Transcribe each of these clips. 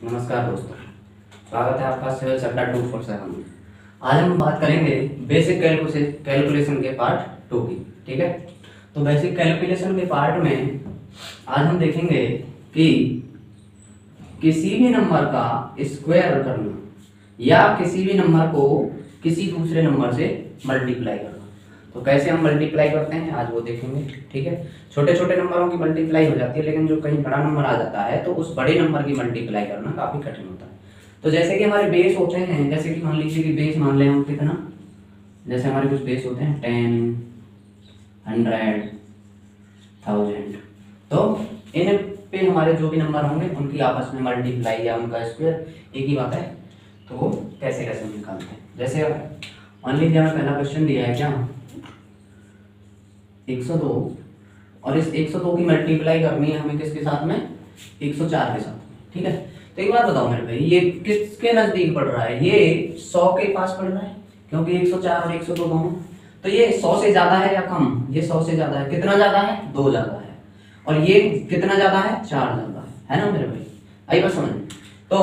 नमस्कार दोस्तों, स्वागत है आपका सिविल सेक्टर 247 में। आज हम बात करेंगे बेसिक कैलकुलेशन के पार्ट 2 की। ठीक है, तो बेसिक कैलकुलेशन के पार्ट में आज हम देखेंगे कि किसी भी नंबर का स्क्वायर करना या किसी भी नंबर को किसी दूसरे नंबर से मल्टीप्लाई करना। तो कैसे हम मल्टीप्लाई करते हैं आज वो देखेंगे। ठीक है, छोटे छोटे नंबरों की मल्टीप्लाई हो जाती है, लेकिन जो कहीं बड़ा नंबर आ जाता है तो उस बड़े नंबर की मल्टीप्लाई करना काफ़ी कठिन होता है। तो जैसे कि हमारे बेस होते हैं, जैसे कि मान लीजिए कि बेस मान लें हम कितना, जैसे हमारे कुछ बेस होते हैं 10, 100, 1000। तो इन पे हमारे जो भी नंबर होंगे उनकी आपस में मल्टीप्लाई या उनका स्क्वायर एक ही बात है। तो कैसे कैसे हम निकालते हैं, जैसे मान लीजिए हमें पहला क्वेश्चन दिया है क्या 102, और इस 102 की मल्टीप्लाई करनी है हमें किसके साथ में, 104 के साथ। ठीक है, तो एक बात बताओ मेरे भाई, ये किसके नजदीक पड़ रहा है, ये 100 के पास पड़ रहा है, क्योंकि 104 और 102 दोनों। तो ये 100 से ज्यादा है या कम, ये 100 से ज्यादा है। कितना ज्यादा है, 2 ज्यादा है। और ये कितना ज्यादा है, 4 ज्यादा है ना मेरे भाई। आई बात समझ। तो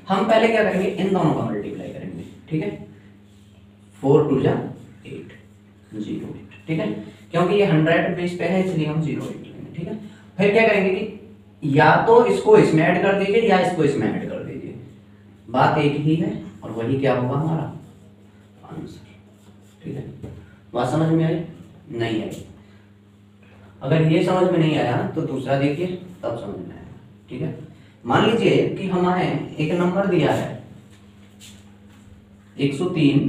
हम पहले क्या करेंगे, इन दोनों का मल्टीप्लाई करेंगे। ठीक है, 4 2 8, 0 8। ठीक है, क्योंकि ये 100 बेस पे है इसलिए हम 0 8 लेंगे। ठीक है, फिर क्या करेंगे कि या तो इसको इसमें ऐड कर दीजिए या इसको इसमें ऐड कर दीजिए, बात एक ही है और वही क्या होगा हमारा आंसर। ठीक है, बात समझ में आई, नहीं आई? अगर ये समझ में नहीं आया तो दूसरा देखिए, तब समझ में आएगा। ठीक है, मान लीजिए कि हमें एक नंबर दिया है 103,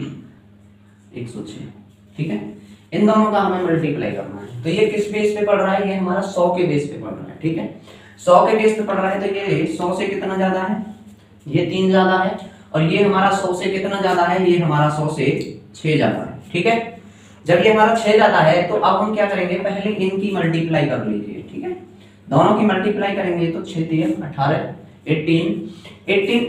106। ठीक है, इन दोनों का हमें मल्टीप्लाई करना है। तो ये किस बेस पे पड़ रहा है, ये हमारा 100 के बेस पे पड़ रहा है। ठीक है, 100 के बेस पे पड़ रहा है, तो ये 100 से कितना ज्यादा है, ये 3 ज्यादा है। और ये हमारा 100 से कितना ज्यादा है, ये हमारा 100 से 6 ज्यादा है। ठीक है, जब ये हमारा 6 ज्यादा है तो अब हम क्या करेंगे, पहले इनकी मल्टीप्लाई कर लीजिए। ठीक है, दोनों की मल्टीप्लाई करेंगे तो 6 3 18, 18।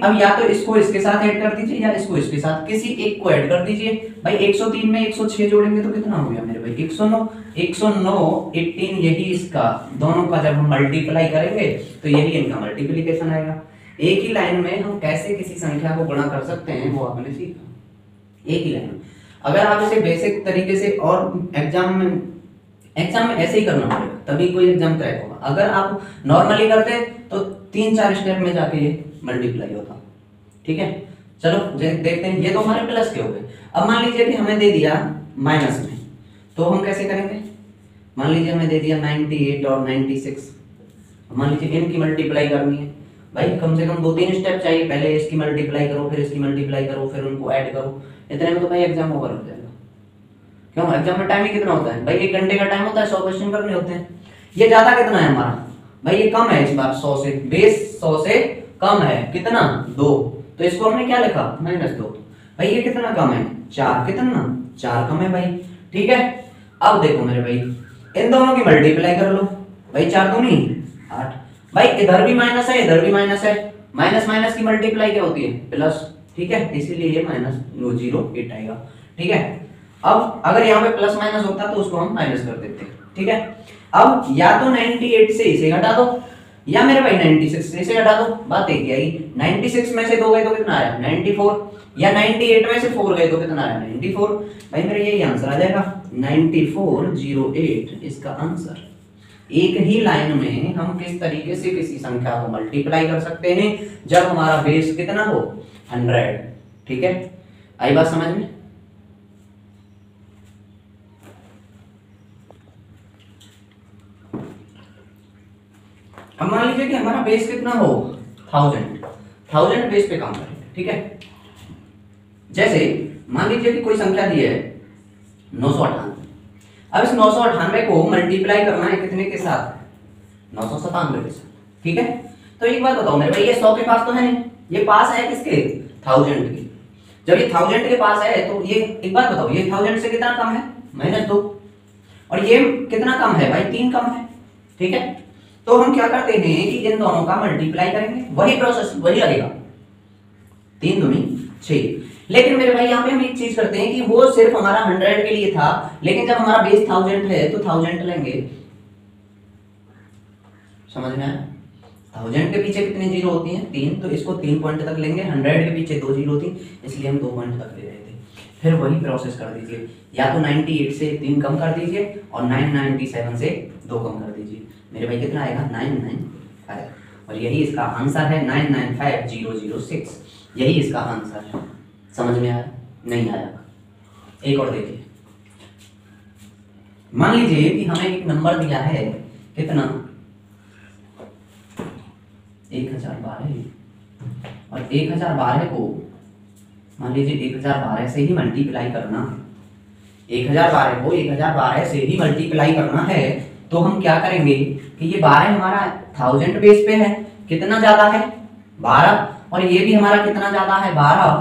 अब या तो इसको इसके साथ ऐड कर दीजिए या इसको इसके साथ, किसी एक को ऐड कर दीजिए। भाई 103 में 106 जोड़ेंगे तो कितना हो गया मेरे भाई, 109। 109 18, यही इसका दोनों का जब हम मल्टीप्लाई करेंगे तो यही इनका मल्टीप्लिकेशन आएगा। एक ही लाइन में हम कैसे किसी संख्या को गुणा कर सकते हैं वो आपने सीखा एक ही लाइन में। अगर आप इसे बेसिक तरीके से, और एग्जाम में ऐसे ही करना पड़ेगा तभी कोई एग्जाम क्रैक होगा। अगर आप नॉर्मली करते तो 3-4 स्टेप में जाके ये मल्टीप्लाई होता। ठीक है, चलो देखते हैं। ये तो हमारे प्लस के हो गए। अब मान लीजिए कि हमें दे दिया माइनस में, तो हम कैसे करेंगे। मान लीजिए हमें दे दिया 98 और 96, मान लीजिए इनकी मल्टीप्लाई करनी है। भाई कम से कम 2-3 स्टेप चाहिए, पहले इसकी मल्टीप्लाई करो, फिर इसकी मल्टीप्लाई करो, फिर उनको ऐड करो। इतने में तो भाई एग्जाम ओवर हो जाएगा। क्यों, एग्जाम में टाइम ही कितना होता है भाई, 1 घंटे का टाइम होता है, 100 क्वेश्चन करने होते हैं। ये ज्यादा कितना है हमारा भाई, ये कम है इस बार 100 से, बेस 100 से कम है कितना, 2। तो इसको हमने क्या लिखा, -2। भाई ये कितना कम है, 4। कितना, 4 कम है भाई। ठीक है, अब देखो मेरे भाई, इन दोनों की मल्टीप्लाई कर लो। भाई 4 दूनी 8। भाई इधर भी माइनस है, इधर भी माइनस है। माइनस माइनस की मल्टीप्लाई क्या होती है, प्लस। ठीक है, इसीलिए ये -0 8 आएगा। ठीक है, अब अगर यहाँ पे प्लस माइनस होता तो उसको हम माइनस कर देते। ठीक है, अब या तो 98 से इसे घटा दो या मेरे भाई 96 से इसे घटा दो, बात एक ही आएगी। 96 में से 2 गए तो कितना आया, 94। या 98 में से 4 गए तो कितना आया, 94। भाई मेरा यही आंसर आ जाएगा, 9408 इसका आंसर। एक ही लाइन में हम किस तरीके से किसी संख्या को मल्टीप्लाई कर सकते हैं जब हमारा बेस कितना हो, 100। ठीक है, आई बात समझ में। अब मान लीजिए कि हमारा बेस कितना हो, 1000 बेस पे काम करेंगे। ठीक है, जैसे मान लीजिए कि कोई संख्या दी है 998। अब इस 998 को मल्टीप्लाई करना है कितने के साथ, 997 के साथ। ठीक है, तो एक बात बताओ मेरे भाई, ये 100 के पास तो है नहीं, ये पास है किसके, 1000 के। जब ये 1000 के पास है तो ये, एक बात बताओ, ये 1000 से कितना कम है, -2। और ये कितना कम है भाई, 3 कम है। ठीक है, तो हम क्या करते हैं कि इन दोनों का मल्टीप्लाई करेंगे, वही प्रोसेस वही लगेगा, 3 दूनी 6। लेकिन मेरे भाई यहाँ पे हम एक चीज करते हैं कि वो सिर्फ हमारा 100 के लिए था, लेकिन जब हमारा बेस 1000 है तो 1000 लेंगे। समझ में आया, 1000 के पीछे कितने जीरो होती हैं? 3, तो इसको 3 पॉइंट तक लेंगे। 100 के पीछे 2 जीरो होती, इसलिए हम 2 पॉइंट तक ले रहे थे। फिर वही प्रोसेस कर दीजिए, या तो 98 से 3 कम कर दीजिए और 997 से 2 कम कर दीजिए। मेरे भाई कितना आएगा? 995, और यही इसका आंसर है 995006। यही इसका आंसर है। समझ में आया? नहीं आया? एक और देखिए, मान लीजिए कि हमें एक नंबर दिया है, कितना? 1012, और 1012 को मान लीजिए 1012 से ही मल्टीप्लाई करना है। 1012 को 1012 से ही मल्टीप्लाई करना है, तो हम क्या करेंगे कि ये 12 हमारा 1000 बेस पे है, कितना ज्यादा है? 12, और ये भी हमारा कितना ज्यादा है? 12।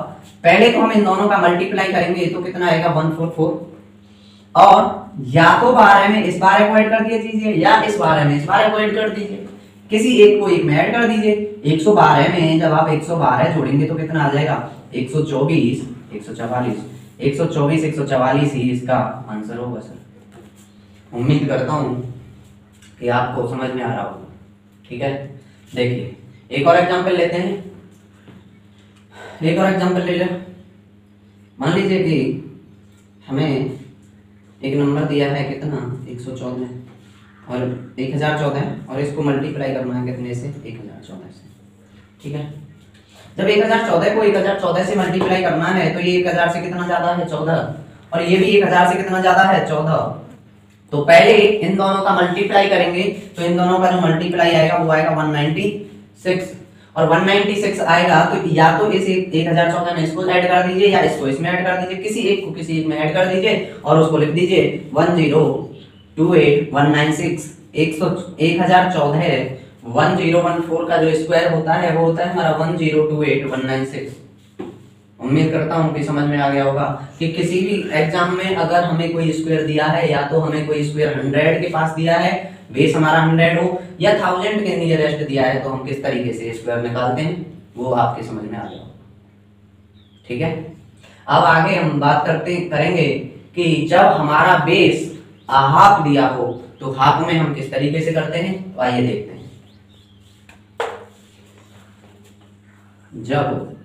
पहले तो हम इन दोनों का मल्टीप्लाई करेंगे, तो कितना आएगा? 144, और या तो 12 में इस 12 को ऐड कर दीजिए, या इस 12 में इस 12 को ऐड कर दीजिए, किसी एक को एक में ऐड कर दीजिए। 112 में जब आप 112 जोड़ेंगे तो कितना आ जाएगा? 124, 144, 124, 144 ही इसका आंसर होगा सर। उम्मीद करता हूं कि आपको समझ में आ रहा होगा। ठीक है, देखिए एक और एग्जांपल लेते हैं। एक और एग्जांपल ले लें। मान लीजिए कि हमें एक नंबर दिया है, कितना? 114 और 1014, और इसको मल्टीप्लाई करना है कितने से? 1014 से। ठीक है, जब 1014 को 1014 से मल्टीप्लाई करना है, तो ये 1000 से कितना ज्यादा है? 14, और ये भी 1000 से कितना ज्यादा है? 14। तो पहले इन दोनों का मल्टीप्लाई करेंगे, तो इन दोनों का जो मल्टीप्लाई आएगा वो आएगा 196, और 196 आएगा तो या तो इस 1014 में इसको ऐड कर दीजिए, या इसको इसमें ऐड कर दीजिए, किसी एक को किसी एक में ऐड कर दीजिए, और उसको लिख दीजिए 1028196। 1014 1014 का जो स्क्वायर होता है वो होता है हमारा 1028196। उम्मीद करता हूँ कि समझ में आ गया होगा कि किसी भी एग्जाम में अगर हमें कोई स्क्वायर दिया है, या तो हमें कोई स्क्वायर 100 के पास दिया है, बेस हमारा 100 हो, या 1000 के नियरेस्ट दिया है, तो हम किस तरीके से स्क्वायर निकालते हैं वो आपके समझ में आ गया। ठीक है, अब आगे हम बात करेंगे कि जब हमारा बेस हाफ दिया हो तो हाफ में हम किस तरीके से करते हैं, तो आइए देखते हैं। जब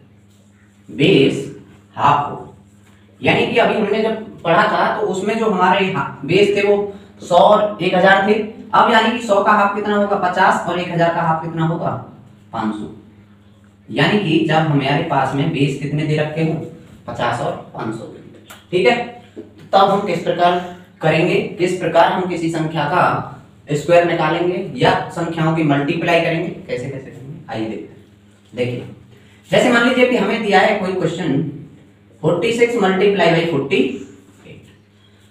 बेस हाफ हो, यानी कि अभी हमने जब पढ़ा था तो उसमें जो हमारे बेस थे वो 100 और 1000 थे। अब यानी कि 100 का हाफ कितना होगा? 50, और 1000 का हाफ कितना होगा? 500। यानी कि जब हमारे पास में बेस कितने दे रखे हो? 50 और 500। ठीक है, तब हम किस प्रकार करेंगे, किस प्रकार हम किसी संख्या का स्क्वायर निकालेंगे या संख्याओं की मल्टीप्लाई करेंगे, कैसे कैसे करेंगे, आइए देखते हैं। देखिए, जैसे मान लीजिए कि हमें दिया है कोई क्वेश्चन 46 मल्टीप्लाई बाई 48।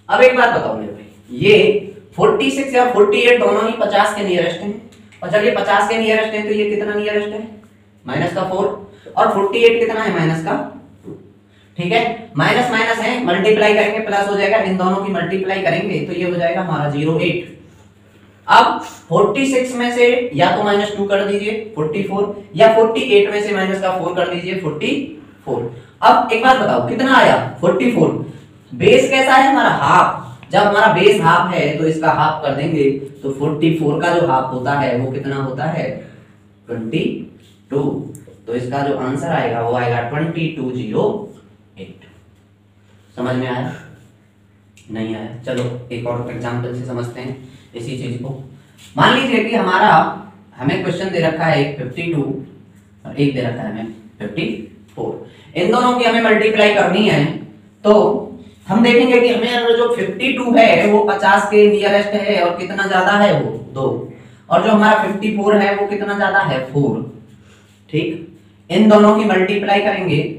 अब एक बात बताओ मेरे भाई, ये 46 या 48 दोनों ही 50 के नियरेस्ट हैं, और जब ये 50 के नियरेस्ट है तो ये कितना नियरेस्ट है? माइनस का 4, और 48 कितना है? माइनस का 2। ठीक है, माइनस माइनस है, मल्टीप्लाई करेंगे प्लस हो जाएगा, इन दोनों की मल्टीप्लाई करेंगे तो ये हो जाएगा हमारा 08। अब 46 में से या तो -2 कर दीजिए 44, या 48 में से माइनस का 4 कर दीजिए 44। अब एक बात बताओ कितना आया? 44। बेस कैसा है हमारा? हाफ। जब हमारा बेस हाफ है तो इसका हाफ कर देंगे, तो 44 का जो हाफ होता है वो कितना होता है? 22। तो इसका जो आंसर आएगा वो आएगा 2208। समझ में आया? नहीं आया? चलो एक और एग्जांपल से समझते हैं इसी चीज को। मान लीजिए कि हमें क्वेश्चन दे रखा है 52 और एक दे रखा है हमें 54। इन दोनों की हमें मल्टीप्लाई करनी है, तो हम देखेंगे कि हमें अगर जो 52 है वो 50 के नियरेस्ट है, और कितना ज्यादा है? वो 2, और जो हमारा 54 है वो कितना ज्यादा है? 4। ठीक, इन दोनों की मल्टीप्लाई करेंगे,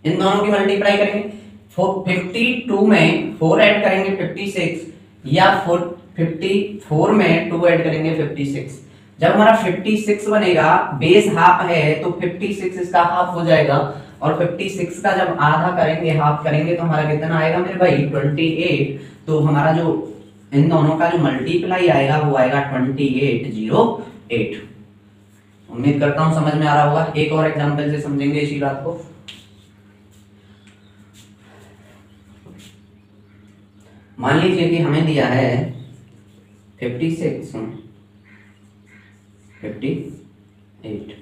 इन दोनों की मल्टीप्लाई करेंगे। 52 में 4 ऐड करेंगे 56, या 54 में 2 ऐड करेंगे 56। जब हमारा 56 बनेगा, बेस हाफ है तो 56 इसका हाफ हो जाएगा, और 56 का जब आधा करेंगे, हाफ करेंगे, तो हमारा कितना आएगा मेरे भाई? 28। तो हमारा जो इन दोनों का जो मल्टीप्लाई आएगा वो आएगा 2808। उम्मीद करता हूं समझ में आ रहा होगा। एक और एग्जांपल से समझेंगे इसी बात को। मान लीजिए कि हमें दिया है 56 58,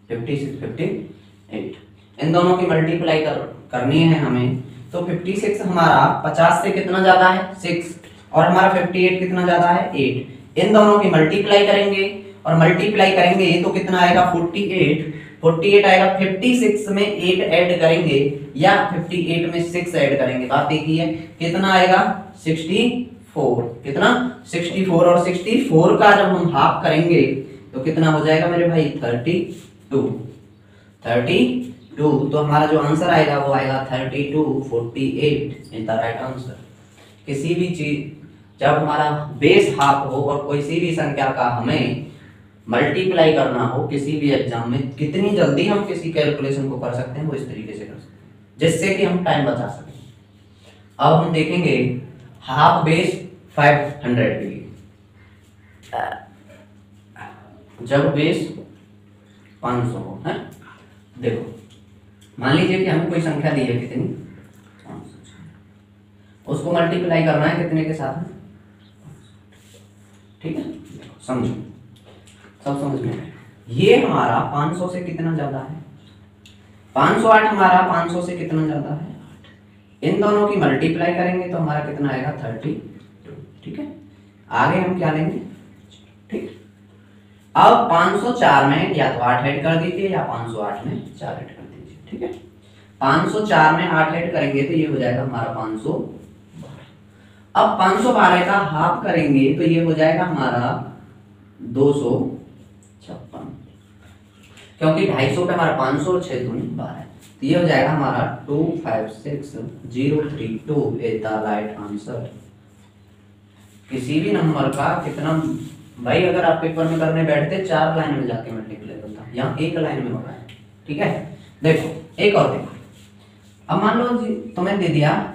56, 58। इन दोनों की मल्टीप्लाई करनी है हमें। तो 56 हमारा 50 से कितना ज्यादा है 6, और हमारा 58 कितना ज्यादा है 8। इन दोनों की मल्टीप्लाई करेंगे, और मल्टीप्लाई करेंगे तो कितना आएगा 48। 48 आएगा, 56 में 8 ऐड करेंगे या 58 में 6 ऐड करेंगे, बात एक ही है। कितना आएगा 64। कितना 64, और 64 का जब हम हाफ करेंगे तो कितना हो जाएगा मेरे भाई 32। 32, तो हमारा जो आंसर आएगा वो आएगा 32, 48 इज द राइट आंसर। किसी भी चीज जब हमारा बेस हाफ हो और किसी भी संख्या का हमें मल्टीप्लाई करना हो किसी भी एग्जाम में, कितनी जल्दी हम किसी कैलकुलेशन को कर सकते हैं वो इस तरीके से कर सकते हैं जिससे कि हम टाइम बचा सकें। अब हम देखेंगे हाफ बेस 500 के लिए। जब बेस 500 हो है, देखो मान लीजिए कि हमें कोई संख्या दी है कितनी 500, उसको मल्टीप्लाई करना है कितने के साथ है, ठीक है। समझो, सब समझ में आया। ये हमारा 500 से कितना ज्यादा है 508, हमारा 500 से कितना ज्यादा है 8। इन दोनों की मल्टीप्लाई करेंगे तो हमारा कितना आएगा 32, ठीक है। आगे हम क्या लेंगे, ठीक। अब 504 में या तो 8 ऐड कर दीजिए या 508 में 4 ऐड कर दीजिए, ठीक है। 504 में 8 ऐड करेंगे तो ये हो जाएगा हमारा 512। अब 512 का हाफ करेंगे तो ये हो जाएगा हमारा 256, क्योंकि 250 पे हमारा 500 और 6 दूनी 12 है, तो ये हो जाएगा हमारा 256032 इज द राइट आंसर। किसी भी नंबर का कितना भाई, अगर आप पेपर में करने बैठते 4 लाइन में जाके मल्टीप्लाई होता, यहाँ 1 लाइन में हो रहा है, ठीक है। देखो एक और देखो, अब मान लो जी तुम्हें दे दिया,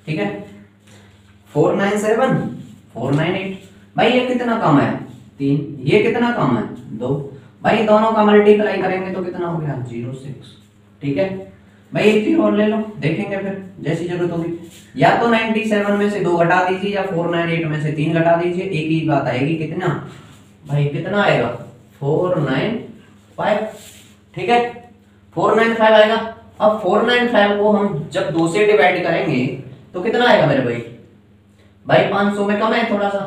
ठीक है 497 498, भाई ये कितना कम है 3, ये कितना कम है 2, भाई दोनों का मल्टीप्लाई करेंगे तो कितना हो गया 06, ठीक है। भाई एक चीज और ले लो, देखेंगे फिर जैसी जरूरत होगी, या तो 97 में से 2 घटा दीजिए या 498 में से 3 घटा दीजिए, एक ही बात आएगी कितना, भाई कितना आएगा 495, ठीक है 495 आएगा। अब 495 को हम जब 2 से डिवाइड करेंगे तो कितना आएगा मेरे भाई, भाई 500 में कम है थोड़ा सा,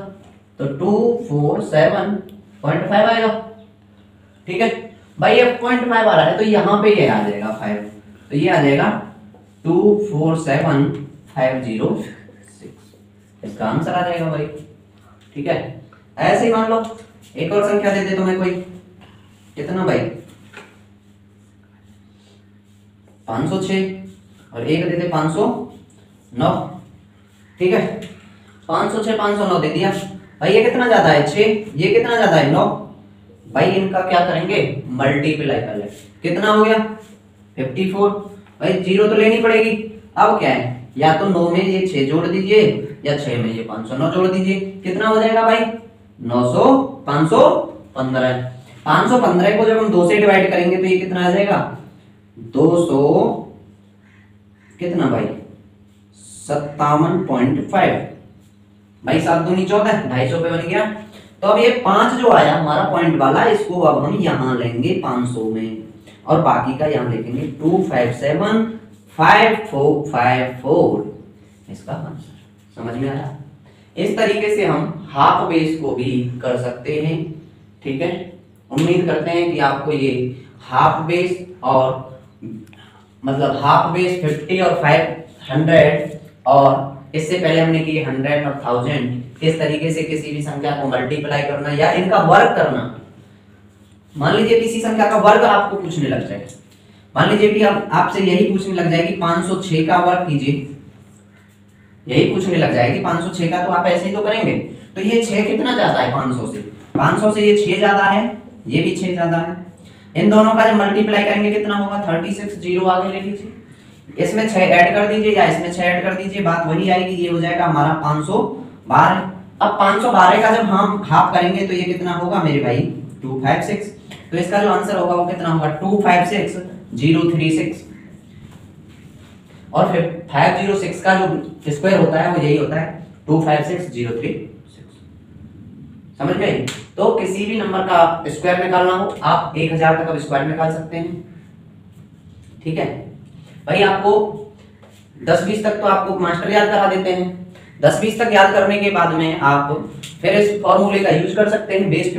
तो 247.5 आएगा, ठीक है। भाई ये 0.5 आ रहा है तो यहाँ पे ये आ जाएगा 5, तो ये आ जाएगा 247506, इसका आंसर आ जाएगा भाई, ठीक है। ऐसे ही मान लो एक और संख्या दे दे तुम्हें कोई, कितना भाई 506, और एक दे दे 509, ठीक है। 506 509 दे दिया, भाई ये कितना ज्यादा है 6, ये कितना ज्यादा है 9, भाई इनका क्या करेंगे मल्टीप्लाई कर ले, कितना हो गया 54, भाई 0 तो लेनी पड़ेगी। अब क्या है, या तो 9 में ये 6 जोड़ दीजिए या 6 में ये 509 जोड़ दीजिए, कितना हो जाएगा भाई 900 515। 515 को जब हम 2 से डिवाइड करेंगे तो ये कितना आ जाएगा 200 कितना भाई 57.5, भाई 7 दूनी 14, 250 पे बन गया। तो अब ये 5 जो आया हमारा पॉइंट वाला, इसको अब हम यहाँ लेंगे 500 में, और बाकी का यहाँ लिखेंगे 2575454, इसका आंसर समझ में आया। इस तरीके से हम हाफ बेस को भी कर सकते हैं, ठीक है। उम्मीद करते हैं कि आपको ये हाफ बेस और मतलब हाफ बेस 50 और 500 और इससे पहले हमने की 100 और 1000 किस तरीके से किसी भी संख्या को मल्टीप्लाई करना या इनका वर्ग करना। मान लीजिए किसी संख्या का वर्ग आपको पूछने लग जाए, मान लीजिए कि आपसे यही पूछने लग जाए कि 506 का वर्ग कीजिए, यही पूछने लग जाए कि 506 का, तो आप ऐसे ही तो करेंगे। तो ये 6 कितना ज्यादा है 500 से, 500 से ये 6 ज्यादा है, ये भी 6 ज्यादा है। इन दोनों का जब मल्टीप्लाई करेंगे कितना होगा 36, 0 आगे ले लीजिए, इसमें 6 ऐड कर दीजिए या इसमें 6 ऐड कर दीजिए, बात वही आएगी, ये हो जाएगा हमारा 512। अब 512 का जब हम हाफ करेंगे तो ये कितना होगा मेरे भाई 256, तो इसका जो आंसर होगा वो कितना होगा 256036, और फिर 506 का जो स्क्वायर होता है वो यही होता है 256036। समझ में आई? तो किसी भी नंबर का स्क्वायर निकालना हो आप 1000 तक अब स्क्वायर निकाल सकते हैं, ठीक है भाई। आपको 10-20 तक तो आपको मास्टर याद करा देते हैं। 10-20 तक याद करने के बाद में आप फिर इस फॉर्मूले का यूज कर सकते हैं बेस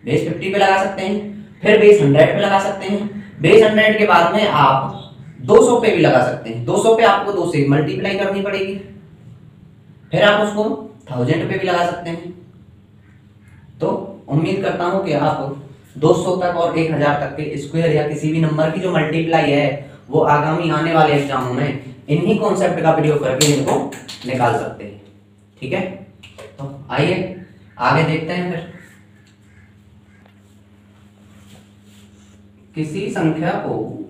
50 पे लगा सकते हैं, फिर बेस 100 पे लगा सकते हैं। बेस 100 के बाद में आप 200 पे भी लगा सकते हैं। 200 पे आपको 2 से मल्टीप्लाई करनी पड़ेगी, फिर आप उसको 1000 पे भी लगा सकते हैं। तो उम्मीद करता हूं कि आप 200 तक और 1000 तक के स्क्वायर या किसी भी नंबर की जो मल्टीप्लाई है वो आगामी आने वाले एग्जामों में इन्हीं कॉन्सेप्ट का प्रयोग करके इनको निकाल सकते हैं, ठीक है। तो आइए आगे देखते हैं। फिर किसी संख्या को,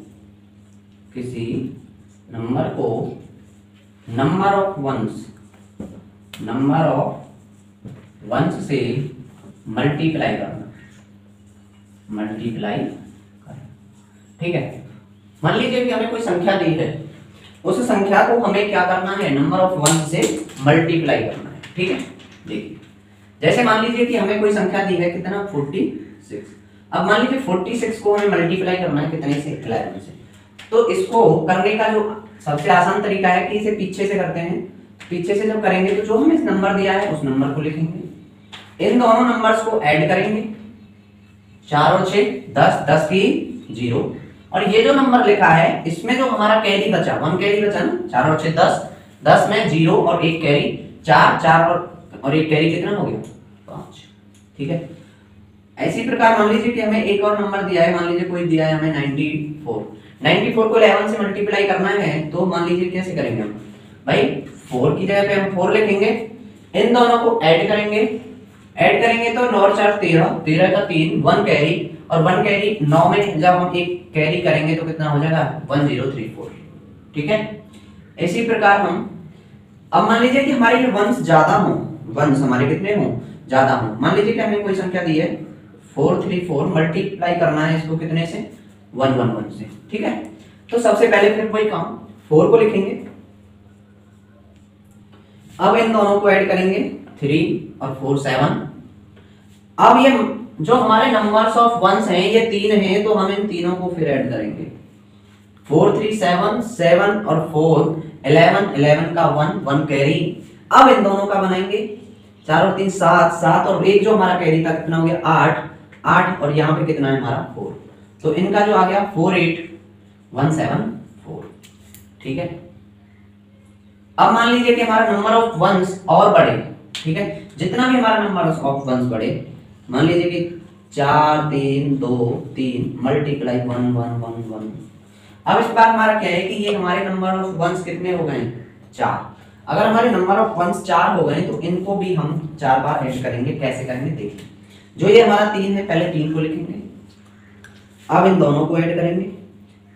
किसी नंबर को नंबर ऑफ वंस से मल्टीप्लाई करना, ठीक है। मान लीजिए कि हमें कोई संख्या दी है, उस संख्या को हमें क्या करना है, नंबर ऑफ वंस से मल्टीप्लाई करना है, ठीक है। देखिए जैसे मान लीजिए कि हमें कोई संख्या दी है, कितना 46। अब मान लीजिए 46 को हमें मल्टीप्लाई करना है कितने से, 11 से। तो इसको करने का जो सबसे आसान तरीका है कि इसे पीछे से करते हैं। पीछे से जब करेंगे तो जो हमें इस नंबर दिया है उस नंबर को लिखेंगे, इन दोनों नंबर्स को ऐड करेंगे, 4 और 6 10, 10 की 0, और ये जो नंबर लिखा है इसमें जो हमारा कैरी बचा, 1 कैरी बचा ना, 4 और 6 10, 10 में 0 और 1 कैरी, 4 और 1 कैरी कितना हो गया, 5, ठीक है। ऐसी प्रकार मान लीजिए कि हमें एक और नंबर दिया है, मान लीजिए कोई दिया है हमें 94 को 11 से मल्टीप्लाई करना है। तो मान लीजिए कैसे करेंगे हम भाई, 4 की जगह पे हम 4 लिखेंगे, इन दोनों को ऐड करेंगे तो 9 और 4 13, 13 का 3, 1 कैरी, और 1 कैरी 9 में जब हम एक कैरी करेंगे तो कितना हो जाएगा, 1034, ठीक है। इसी प्रकार हम अब मान लीजिए कि हमारे ये वंस ज्यादा हो, वंस हमारे कितने हो, ज्यादा हो। मान लीजिए कि हमें कोई संख्या दी है 434, मल्टीप्लाई करना है इसको कितने से, 111 से, ठीक है। तो सबसे पहले फिर वही काम, 4 को लिखेंगे, अब इन दोनों को ऐड करेंगे, 3 और 4 7। अब ये जो हमारे नंबर्स ऑफ वंस हैं ये 3 हैं, तो हम इन तीनों को फिर ऐड करेंगे, 4 3 7, 7 और 4 11, 11 का 1 कैरी। अब इन दोनों का बनाएंगे, 4 और 3 7, 7 और 1 जो हमारा कैरी था कितना हो गया, 8, और यहाँ पे कितना है हमारा 4, तो इनका जो आ गया 48174, ठीक है। अब मान लीजिए कि हमारा नंबर ऑफ वंस और बढ़े, ठीक है, जितना भी हमारा नंबर ऑफ वंस बढ़े, मान लीजिए कि 4 3 2 3 मल्टीप्लाई 1 1 1 1। अब इस बार हमारा क्या है कि ये हमारे नंबर ऑफ वंस कितने हो गए, 4। अगर हमारे नंबर ऑफ वंस 4 हो गए तो इनको भी हम 4 बार ऐड करेंगे। कैसे करेंगे देखिए, जो ये हमारा 3 है, पहले 3 को लिखेंगे, अब इन दोनों को ऐड करेंगे,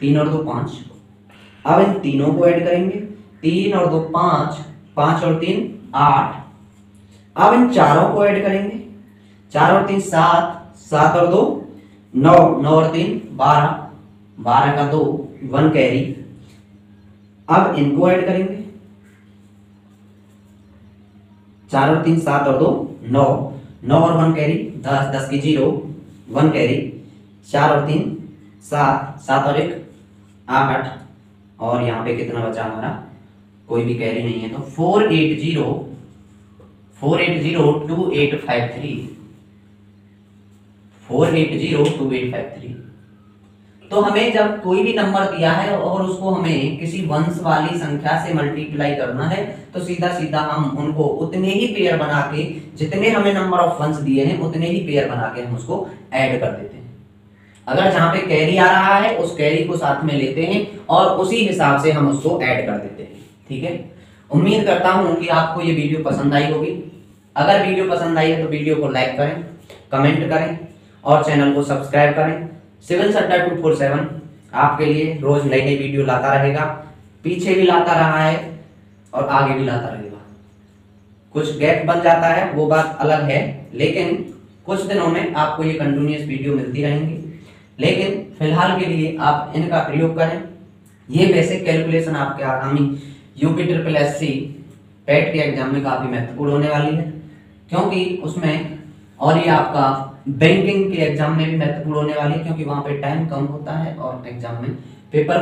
3 और 2 5, अब इन तीनों को ऐड करेंगे, 3 और 2 5, 5 और 3 8, अब इन चारों को ऐड करेंगे, 4 और 3 7, 7 और 2 9, 9 और 3 12, 12 का 2 1 कैरी। अब इनको ऐड करेंगे, 4 और 3 7 और 2 9, 9 और 1 कैरी 10, 10 की 0 1 कैरी, 4 और 3 7, 7 और 1 8, और यहाँ पे कितना बचा हमारा, कोई भी कैरी नहीं है, तो 4802853। तो हमें जब कोई भी नंबर दिया है और उसको हमें किसी वंश वाली संख्या से मल्टीप्लाई करना है, तो सीधा सीधा हम उनको उतने ही पेयर बना के, जितने हमें नंबर ऑफ वंश दिए हैं उतने ही पेयर बना के हम उसको ऐड कर देते हैं। अगर जहां पे कैरी आ रहा है उस कैरी को साथ में लेते हैं और उसी हिसाब से हम उसको ऐड कर देते हैं, ठीक है। उम्मीद करता हूं कि आपको ये वीडियो पसंद आई होगी। अगर वीडियो पसंद आई है तो वीडियो को लाइक करें, कमेंट करें और चैनल को सब्सक्राइब करें। सिविल्स अड्डा 247 आपके लिए रोज नई नई वीडियो लाता रहेगा, पीछे भी लाता रहा है और आगे भी लाता रहेगा। कुछ गैप बन जाता है वो बात अलग है, लेकिन कुछ दिनों में आपको ये कंटिन्यूअस वीडियो मिलती रहेंगी। लेकिन फिलहाल के लिए आप इनका प्रयोग करें। ये बेसिक कैलकुलेशन आपके आगामी यूपी SSC पेट के एग्जाम में काफी महत्वपूर्ण होने वाली है। क्योंकि उसमें, और ये आपका बैंकिंग के एग्जाम में भी महत्वपूर्ण होने वाली है, क्योंकि वहां पे टाइम कम होता है और एग्जाम में पेपर